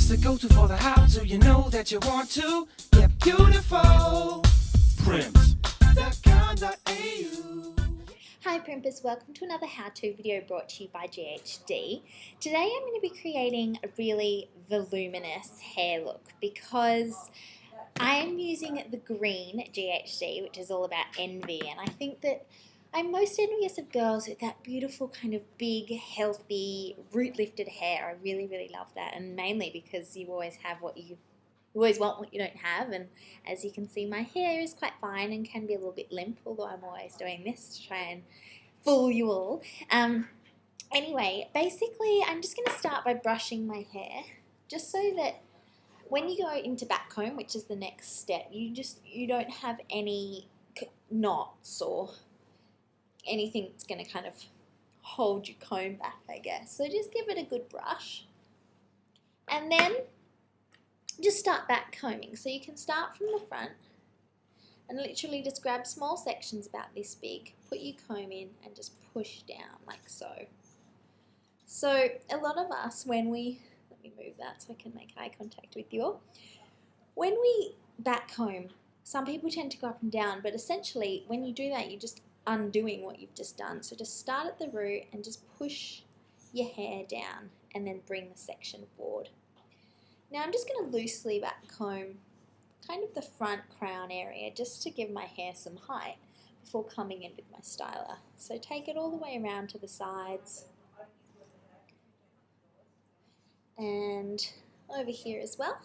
It's the go-to for the how-to. You know that you want to get beautiful. Primped.com.au. Hi Primpers, welcome to another how-to video brought to you by GHD. Today I'm going to be creating a really voluminous hair look because I am using the green GHD, which is all about envy, and I think that I'm most envious of girls with that beautiful kind of big, healthy, root-lifted hair. I really, really love that, and mainly because you always have what you always want what you don't have, and as you can see, my hair is quite fine and can be a little bit limp, although I'm always doing this to try and fool you all. Anyway, basically, I'm just going to start by brushing my hair, just so that when you go into back comb, which is the next step, you don't have any knots or anything that's going to kind of hold your comb back, I guess. So just give it a good brush, and then just start back combing. So you can start from the front and literally just grab small sections about this big, put your comb in and just push down like so. So a lot of us, when we, let me move that so I can make eye contact with you all. When we back comb, some people tend to go up and down, but essentially when you do that, you're just undoing what you've just done. So just start at the root and just push your hair down and then bring the section forward. Now I'm just going to loosely back comb kind of the front crown area just to give my hair some height before coming in with my styler. So take it all the way around to the sides and over here as well,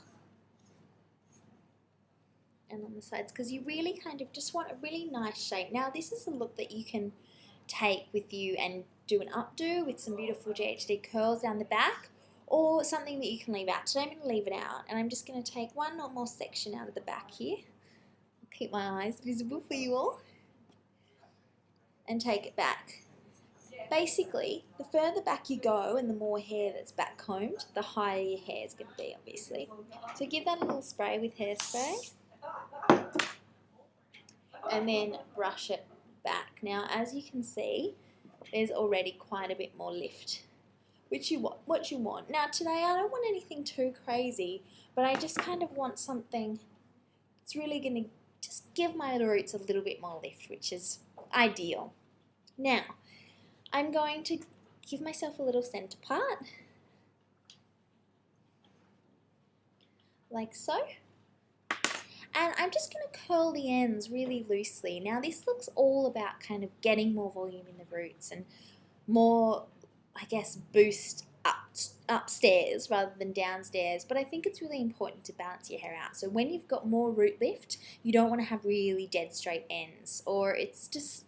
and on the sides, because you really kind of just want a really nice shape. Now this is a look that you can take with you and do an updo with some beautiful GHD curls down the back, or something that you can leave out. Today I'm going to leave it out, and I'm just going to take one or more section out of the back here. I'll keep my eyes visible for you all, and take it back. Basically, the further back you go and the more hair that's back combed, the higher your hair is going to be, obviously. So give that a little spray with hairspray, and then brush it back. Now, as you can see, there's already quite a bit more lift, what you want. Now today I don't want anything too crazy, but I just kind of want something that's really going to just give my roots a little bit more lift, which is ideal. Now I'm going to give myself a little centre part, like so. And I'm just going to curl the ends really loosely. Now this looks all about kind of getting more volume in the roots and more, I guess, boost upstairs rather than downstairs, but I think it's really important to balance your hair out. So when you've got more root lift, you don't want to have really dead straight ends, or it's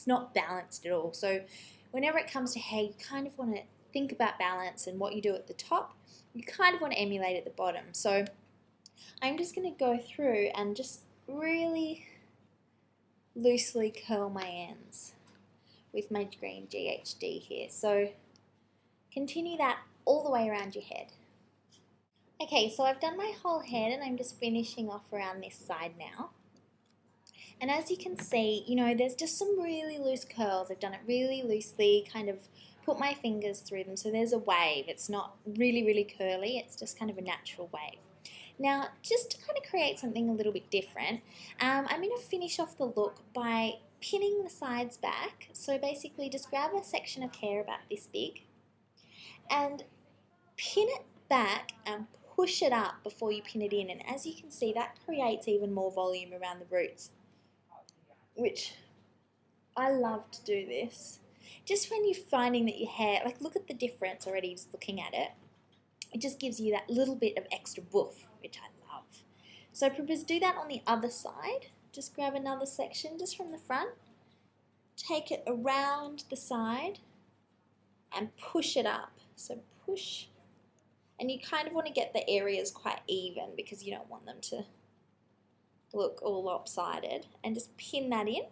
not balanced at all. So whenever it comes to hair, you kind of want to think about balance, and what you do at the top, you kind of want to emulate at the bottom. So I'm just going to go through and just really loosely curl my ends with my green GHD here. So continue that all the way around your head. Okay, so I've done my whole head and I'm just finishing off around this side now. And as you can see, you know, there's just some really loose curls. I've done it really loosely, kind of put my fingers through them. So there's a wave. It's not really, really curly. It's just kind of a natural wave. Now, just to kind of create something a little bit different, I'm going to finish off the look by pinning the sides back. So basically just grab a section of hair about this big and pin it back and push it up before you pin it in. And as you can see, that creates even more volume around the roots, which I love to do this. Just when you're finding that your hair, like, look at the difference already just looking at it. It just gives you that little bit of extra woof, which I love. So just do that on the other side. Just grab another section just from the front, take it around the side and push it up. So push, and you kind of want to get the areas quite even because you don't want them to look all lopsided, and just pin that in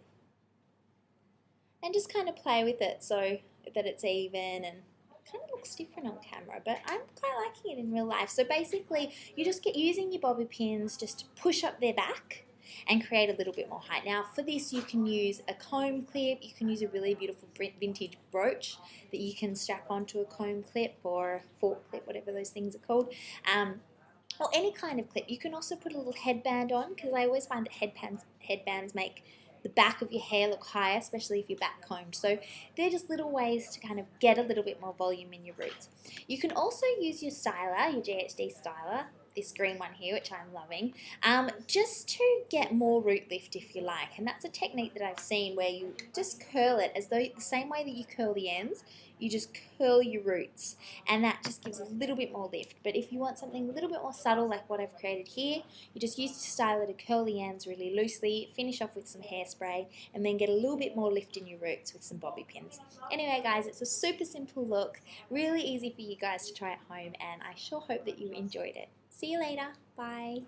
and just kind of play with it so that it's even, and it kind of looks different on camera, but I'm quite liking it in real life. So basically you just get using your bobby pins just to push up their back and create a little bit more height. Now for this you can use a comb clip, you can use a really beautiful vintage brooch that you can strap onto a comb clip or a fork clip, whatever those things are called. Or any kind of clip. You can also put a little headband on, because I always find that headbands make the back of your hair look higher, especially if you're back combed. So they're just little ways to kind of get a little bit more volume in your roots. You can also use your styler, your GHD styler, this green one here, which I'm loving, just to get more root lift if you like. And that's a technique that I've seen where you just curl it as though the same way that you curl the ends, you just curl your roots, and that just gives a little bit more lift. But if you want something a little bit more subtle like what I've created here, you just use the styler to curl the ends really loosely, finish off with some hairspray, and then get a little bit more lift in your roots with some bobby pins. Anyway guys, it's a super simple look, really easy for you guys to try at home, and I sure hope that you enjoyed it. See you later. Bye.